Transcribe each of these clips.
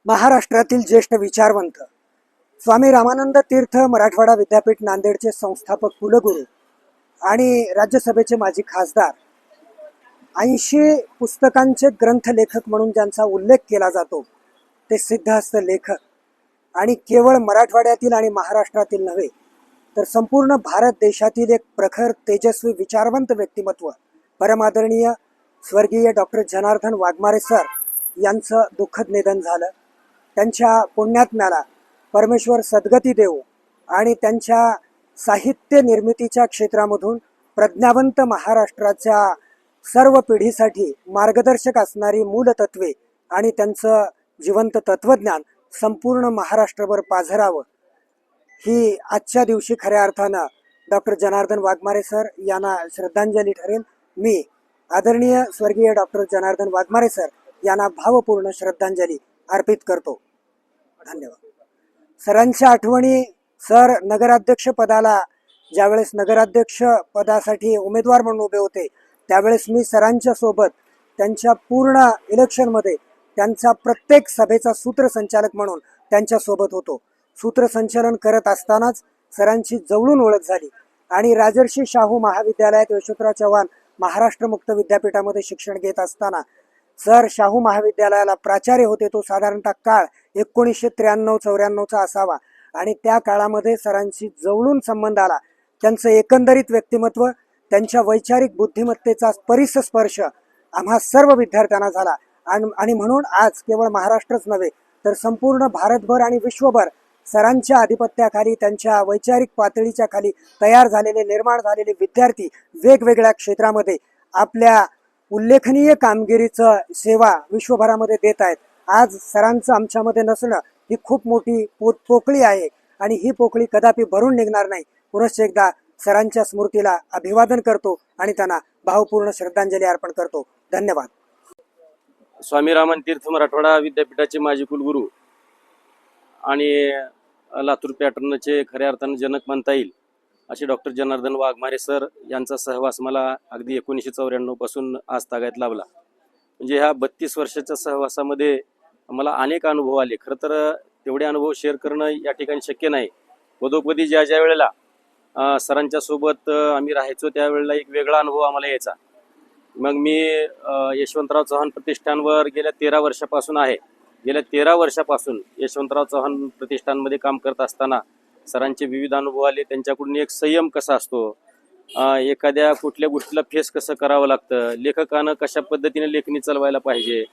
महाराष्ट्रातील ज्येष्ठ विचारवंत स्वामी रामानंद तीर्थ मराठवाडा विद्यापीठ नांदेडचे संस्थापक कुलगुरू आणि राज्यसभेचे माजी खासदार, 80 पुस्तकांचे ग्रंथलेखक म्हणून ज्यांचा उल्लेख केला जातो ते सिद्धहस्त लेखक आणि केवळ मराठवाड्यातील आणि महाराष्ट्रातील नव्हे तर संपूर्ण भारत देशातील एक प्रखर तेजस्वी विचारवंत व्यक्तिमत्व परमादरणीय स्वर्गीय डॉक्टर जनार्दन वाघमारे सर यांचं दुःखद निधन झालं। त्यांच्या पुण्यात्म्याला परमेश्वर सद्गती देवो आणि त्यांच्या साहित्य निर्मितीच्या क्षेत्रामधून प्रज्ञावंत महाराष्ट्राच्या सर्व पिढीसाठी मार्गदर्शक असणारी मूलतत्वे आणि त्यांचं जिवंत तत्वज्ञान संपूर्ण महाराष्ट्रभर पाझरावं ही आजच्या दिवशी खऱ्या अर्थानं डॉक्टर जनार्दन वाघमारे सर यांना श्रद्धांजली ठरेल। मी आदरणीय स्वर्गीय डॉक्टर जनार्दन वाघमारे सर यांना भावपूर्ण श्रद्धांजली अर्पित करतो। धन्यवाद। सरांच्या आठवणी, सर नगराध्यक्ष पदाला ज्यावेळेस नगराध्यक्ष पदासाठी उमेदवार म्हणून उभे होते त्यावेळेस मी सरांच्या सोबत त्यांच्या पूर्ण इलेक्शनमध्ये त्यांचा प्रत्येक सभेचा सूत्रसंचालक म्हणून त्यांच्या सोबत होतो। सूत्रसंचालन करत असतानाच सरांची जवळून ओळख झाली आणि राजर्षी शाहू महाविद्यालयात यशवंतराव चव्हाण महाराष्ट्र मुक्त विद्यापीठामध्ये शिक्षण घेत असताना सर शाहू महाविद्यालयाला प्राचार्य होते। तो साधारणतः काळ 1993-94चा असावा आणि त्या काळामध्ये सरांशी जवळून संबंध आला। त्यांचं एकंदरीत व्यक्तिमत्व, त्यांच्या वैचारिक बुद्धिमत्तेचा परिस्पर्श आम्हा सर्व विद्यार्थ्यांना झाला आणि म्हणून आज केवळ महाराष्ट्रच नव्हे तर संपूर्ण भारतभर आणि विश्वभर सरांच्या आधिपत्याखाली, त्यांच्या वैचारिक पातळीच्या खाली तयार झालेले, निर्माण झालेले विद्यार्थी वेगवेगळ्या क्षेत्रामध्ये आपल्या उल्लेखनीय कामगिरीचं सेवा विश्वभरामध्ये देत आहेत। आज सरांचं आमच्यामध्ये नसणं ही खूप मोठी पोकळी आहे आणि ही पोकळी कदापि भरून निघणार नाही। पुनश्च एकदा सरांच्या स्मृतीला अभिवादन करतो आणि त्यांना भावपूर्ण श्रद्धांजली अर्पण करतो। धन्यवाद। स्वामी रामानंद तीर्थ मराठवाडा विद्यापीठाचे माजी कुलगुरू आणि लातूर पॅटर्नचे खऱ्या अर्थाने जनक म्हणता येईल असे डॉक्टर जनार्दन वाघमारे सर यांचा सहवास मला अगदी 1994 पासून आज तागायत लाभला। म्हणजे ह्या 32 वर्षाच्या सहवासामध्ये मला अनेक अनुभव आले। खरं तर तेवढे अनुभव शेअर करणं या ठिकाणी शक्य नाही। पदोपदी ज्या वेळेला सरांच्या सोबत आम्ही राहायचो त्यावेळेला एक वेगळा अनुभव आम्हाला यायचा। मग मी यशवंतराव चव्हाण प्रतिष्ठानवर गेल्या 13 वर्षापासून आहे। गेल्या 13 वर्षापासून यशवंतराव चव्हाण प्रतिष्ठानमध्ये काम करत असताना सरांचे विविध अनुभव आले। त्यांच्याकडून एक संयम कसा असतो, एखाद्या कुठल्या गोष्टीला फेस कसं करावं लागतं, लेखकानं कशा पद्धतीने लेखणी चालवायला पाहिजे,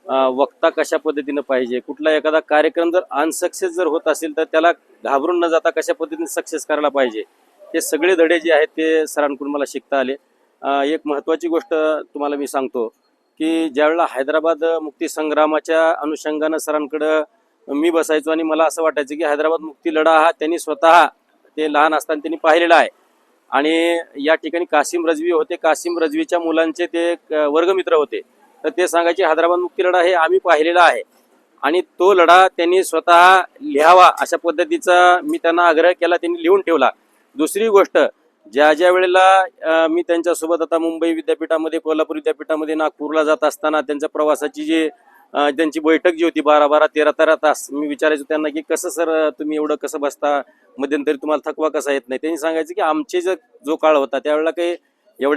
वक्ता कशा पद्धतीनं पाहिजे, कुठला एखादा कार्यक्रम जर अनसक्सेस जर होत असेल तर त्याला घाबरून न जाता कशा पद्धतीने सक्सेस करायला पाहिजे, हे सगळे धडे जे आहेत ते सरांकडून मला शिकता आले। एक महत्त्वाची गोष्ट तुम्हाला मी सांगतो की ज्यावेळेला हैदराबाद मुक्तीसंग्रामाच्या अनुषंगानं सरांकडं मी बसायचो आणि मला असं वाटायचं की हैदराबाद मुक्ती लढा हा त्यांनी स्वतः ते लहान असताना त्यांनी पाहिलेला आहे आणि या ठिकाणी कासिम रजवी होते। कासिम रजवीच्या मुलांचे ते वर्गमित्र होते। तर ते सांगायचे हैदराबाद मुक्ती लढा हे आम्ही पाहिलेला आहे आणि तो लढा त्यांनी स्वतः लिहावा अशा पद्धतीचा मी त्यांना आग्रह केला, त्यांनी लिहून ठेवला। दुसरी गोष्ट, ज्या वेळेला मी त्यांच्यासोबत आता मुंबई विद्यापीठामध्ये, कोल्हापूर विद्यापीठामध्ये, नागपूरला जात असताना त्यांच्या प्रवासाची जी त्यांची बैठक जी होती 12-12, 13-13 तास, मी विचारायचो त्यांना की कसं सर तुम्ही एवढं कसं बसता, मध्यंतरी तुम्हाला थकवा कसा येत नाही। त्यांनी सांगायचं की आमचे जो काळ होता त्यावेळेला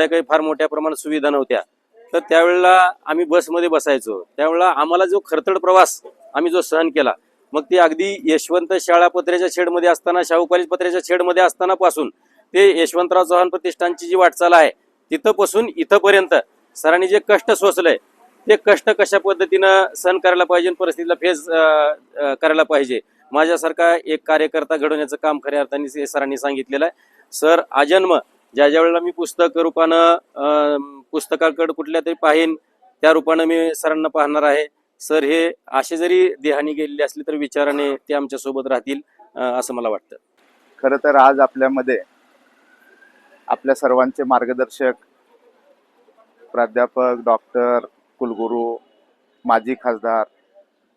काही फार मोठ्या प्रमाणात सुविधा नव्हत्या, तर त्यावेळेला आम्ही बसमध्ये बसायचो। त्यावेळेला आम्हाला जो खडतर प्रवास आम्ही जो सहन केला, मग ते अगदी यशवंत शाळा पत्र्याच्या शेडमध्ये असताना, शाहू कॉलेज पत्र्याच्या शेडमध्ये असताना पासून ते यशवंतराव चव्हाण प्रतिष्ठानची जी वाटचाल आहे तिथंपासून इथंपर्यंत सरांनी जे कष्ट सोसलंय ते कष्ट कशा पद्धतीनं सहन करायला पाहिजे, परिस्थितीला फेस करायला पाहिजे, माझ्यासारखा एक कार्यकर्ता घडवण्याचं काम खऱ्या अर्थाने सरांनी सांगितलेलं आहे। सर आजन्म ज्या वेळेला मी पुस्तक रूपानं पुस्तकाकडे कुठल्या तरी पाहीन त्या रूपानं मी सरांना पाहणार आहे। सर हे असे जरी देहानी गेलेले असले तर विचाराने ते आमच्या सोबत राहतील असं मला वाटतं। खरं तर आज आपल्यामध्ये आपल्या सर्वांचे मार्गदर्शक, प्राध्यापक, डॉक्टर, कुलगुरू, माजी खासदार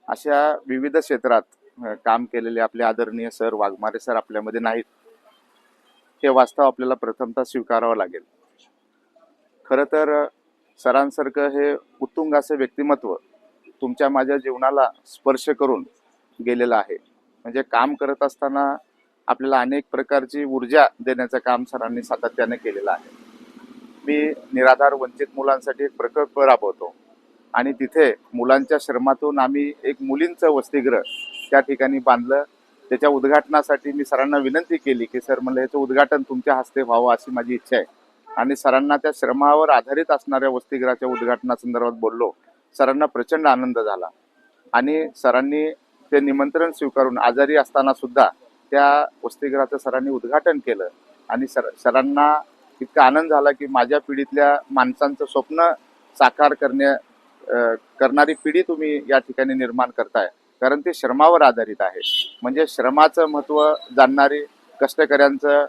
अशा विविध क्षेत्रात काम केलेले आपले आदरणीय सर वाघमारे सर आपल्यामध्ये नाहीत, हे वास्तव आपल्याला प्रथमतः स्वीकारावं लागेल। खरं तर सरांसारखं हे उत्तुंग असं व्यक्तिमत्व तुमच्या माझ्या जीवनाला स्पर्श करून गेलेला आहे. म्हणजे काम करत असताना आपल्याला अनेक प्रकारची ऊर्जा देण्याचं काम सरांनी सातत्याने केलेलं आहे. मी निराधार वंचित मुलांसाठी एक प्रकल्प राबवतो आणि तिथे मुलांच्या श्रमातून आम्ही एक मुलींचं वसतिगृह त्या ठिकाणी बांधलं. त्याच्या उद्घाटनासाठी मी सरांना विनंती केली की सर म्हणलं याचं उद्घाटन तुमच्या हस्ते व्हावं अशी माझी इच्छा आहे. आणि सरांना त्या श्रमावर आधारित असणाऱ्या वसतिगृहाच्या उद्घाटनासंदर्भात बोललो. सरांना प्रचंड आनंद झाला आणि सरांनी ते निमंत्रण स्वीकारून आजारी असताना सुद्धा त्या वसतिगृहाचं सरांनी उद्घाटन केलं. आणि सरांना इतका आनंद झाला की माझ्या पिढीतल्या माणसांचं स्वप्न साकार करणारी पिढी तुम्ही या ठिकाणी निर्माण करताय, कारण ते श्रमावर आधारित आहे. म्हणजे श्रमाचं महत्त्व जाणणारी, कष्टकऱ्यांचं,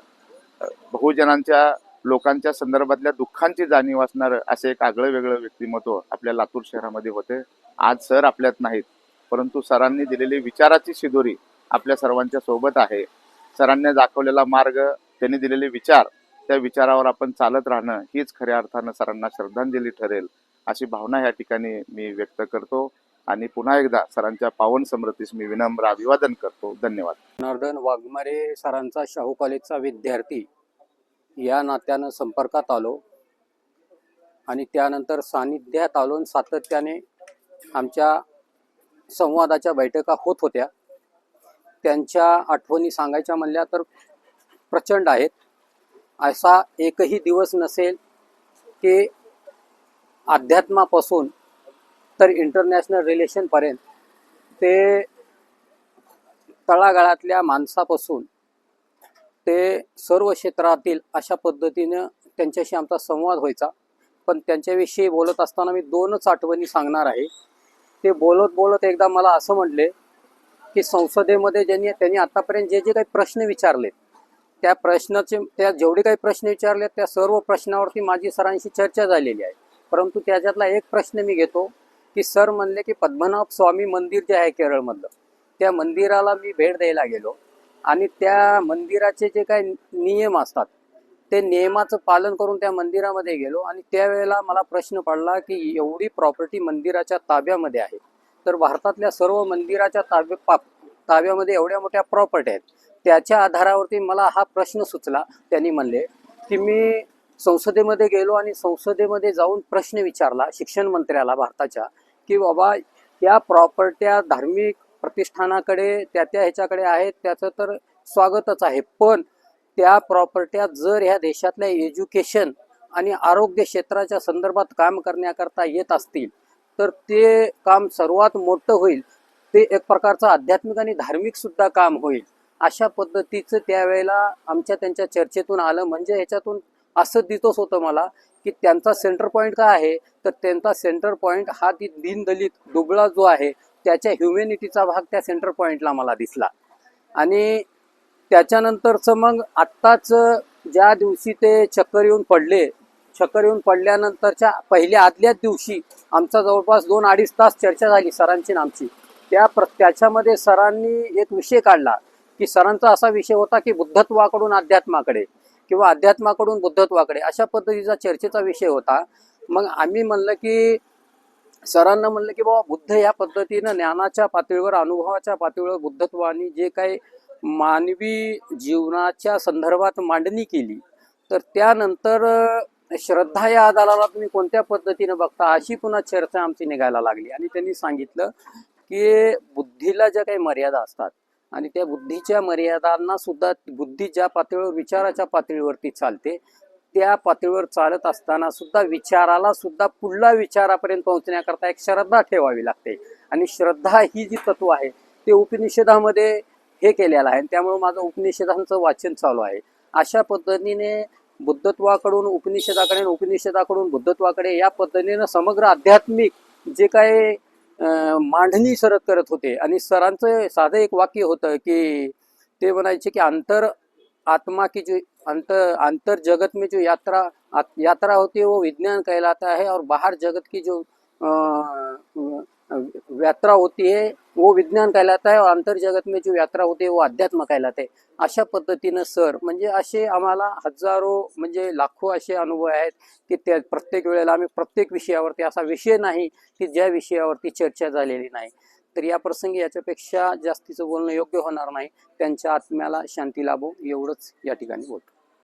बहुजनांच्या लोकांच्या संदर्भातल्या दुःखांची जाणीव असणारं असं एक आगळं वेगळं व्यक्तिमत्व आपल्या लातूर शहरामध्ये होते. आज सर आपल्यात नाहीत, परंतु सरांनी दिलेली विचाराची शिदोरी आपल्या सर्वांच्या सोबत आहे. सरांनी दाखवलेला मार्ग, त्यांनी दिलेले विचार, त्या विचारावर आपण चालत राहणं हीच खऱ्या अर्थानं सरांना श्रद्धांजली ठरेल अशी भावना या ठिकाणी मी व्यक्त करतो. आणि पुन्हा एकदा सरांच्या पावन स्मृतीस मी विनम्र अभिवादन करतो. धन्यवाद. जनार्दन वाघमारे सरांचा शाहू कॉलेजचा विद्यार्थी या नात्यानं संपर्कात आलो आणि त्यानंतर सानिध्यात आलो आणि सातत्याने आमच्या संवादाच्या बैठका होत होत्या. त्यांच्या आठवणी सांगायच्या म्हणल्या तर प्रचंड आहेत. असा एकही दिवस नसेल की अध्यात्मापासून तर इंटरनॅशनल रिलेशनपर्यंत ते तळागाळातल्या माणसापासून ते सर्व क्षेत्रातील अशा पद्धतीनं त्यांच्याशी आमचा संवाद व्हायचा. पण त्यांच्याविषयी बोलत असताना मी दोनच आठवणी सांगणार आहे. ते बोलत बोलत एकदा मला असं म्हटले की संसदेमध्ये त्यांनी आतापर्यंत जे काही प्रश्न विचारले त्या जेवढे काही प्रश्न विचारले त्या सर्व प्रश्नावरती माझी सरांशी चर्चा झालेली आहे. परंतु त्याच्यातला एक प्रश्न मी घेतो की सर म्हणले की पद्मनाभ स्वामी मंदिर जे आहे केरळमधलं, त्या मंदिराला मी भेट द्यायला गेलो आणि त्या मंदिराचे जे काही नियम असतात ते नियमाचं पालन करून त्या मंदिरामध्ये गेलो. आणि त्यावेळेला मला प्रश्न पडला की एवढी प्रॉपर्टी मंदिराच्या ताब्यामध्ये आहे, तर भारतातल्या सर्व मंदिराच्या ताब्यामध्ये एवढ्या मोठ्या प्रॉपर्टी आहेत, त्याच्या आधारावरती मला हा प्रश्न सुचला. त्यांनी म्हणले की मी संसदेमध्ये गेलो आणि संसदेमध्ये जाऊन प्रश्न विचारला शिक्षण मंत्र्याला भारताच्या की बाबा या प्रॉपर्ट्या धार्मिक प्रतिष्ठानाकडे त्या ह्याच्याकडे आहेत, त्याचं तर स्वागतच आहे, पण त्या प्रॉपर्ट्या जर ह्या देशातल्या एज्युकेशन आणि आरोग्य क्षेत्राच्या संदर्भात काम करण्याकरता येत असतील तर ते काम सर्वात मोठं होईल, ते एक प्रकारचं आध्यात्मिक आणि धार्मिक सुद्धा काम होईल. अशा पद्धतीचं त्यावेळेला त्यांच्या चर्चेतून आलं. म्हणजे ह्याच्यातून असं दिसतच होतं मला की त्यांचा सेंटर पॉईंट काय आहे, तर त्यांचा सेंटर पॉईंट हा दीनदलित दुबळा जो आहे त्याच्या ह्युमॅनिटीचा भाग त्या सेंटर पॉईंटला मला दिसला. आणि त्याच्यानंतरचं मग आत्ताच ज्या दिवशी ते चक्कर येऊन पडल्यानंतरच्या पहिल्या आदल्याच दिवशी आमचा जवळपास 2-2.5 तास चर्चा झाली सरांची आमची. त्याच्यामध्ये सरांनी एक विषय काढला की सरांचा असा विषय होता की बुद्धत्वाकडून अध्यात्माकडे किंवा अध्यात्माकडून बुद्धत्वाकडे अशा पद्धतीचा चर्चेचा विषय होता. मग आम्ही म्हणलं की सरांना म्हणलं की बाबा बुद्ध या पद्धतीनं ज्ञानाच्या पातळीवर, अनुभवाच्या पातळीवर बुद्धत्वानी जे काही मानवी जीवनाच्या संदर्भात मांडणी केली, तर त्यानंतर श्रद्धा या आधाराला तुम्ही कोणत्या पद्धतीनं बघता अशी पुन्हा चर्चा आमची निघायला लागली. आणि त्यांनी सांगितलं की बुद्धीला ज्या काही मर्यादा असतात आणि त्या बुद्धीच्या मर्यादांना सुद्धा, बुद्धी ज्या पातळीवर विचाराच्या पातळीवरती चालते त्या पातळीवर चालत असताना सुद्धा विचाराला सुद्धा पुढल्या विचारापर्यंत पोहोचण्याकरता एक श्रद्धा ठेवावी लागते. आणि श्रद्धा ही जी तत्व आहे ते उपनिषदामध्ये हे केलेलं आहे. त्यामुळे माझं उपनिषदांचं वाचन चालू आहे. अशा पद्धतीने बुद्धत्वाकडून उपनिषदाकडे, उपनिषदाकडून बुद्धत्वाकडे या पद्धतीनं समग्र आध्यात्मिक जे काय मांडणी सरत करत होते. आणि सरांचं साधं एक वाक्य होतं की ते म्हणायचे की आत्मा की जो अंतर जगत में जो यात्रा होती है वो विज्ञान कहलाता है और बाहर जगत की जो यात्रा होती है वो विज्ञान कहलाता है और अंतर जगत में जो यात्रा होती है वो अध्यात्म कहलाते है. अशा पद्धतीनं सर म्हणजे असे आम्हाला हजारो म्हणजे लाखो असे अनुभव आहेत की त्या प्रत्येक वेळेला आम्ही प्रत्येक विषयावरती असा विषय नाही की ज्या विषयावरती चर्चा झालेली नाही. तर या प्रसंगी याच्यापेक्षा जास्तीचं बोलणं योग्य होणार नाही. त्यांच्या आत्म्याला शांती लाभो एवढंच या ठिकाणी बोलतो.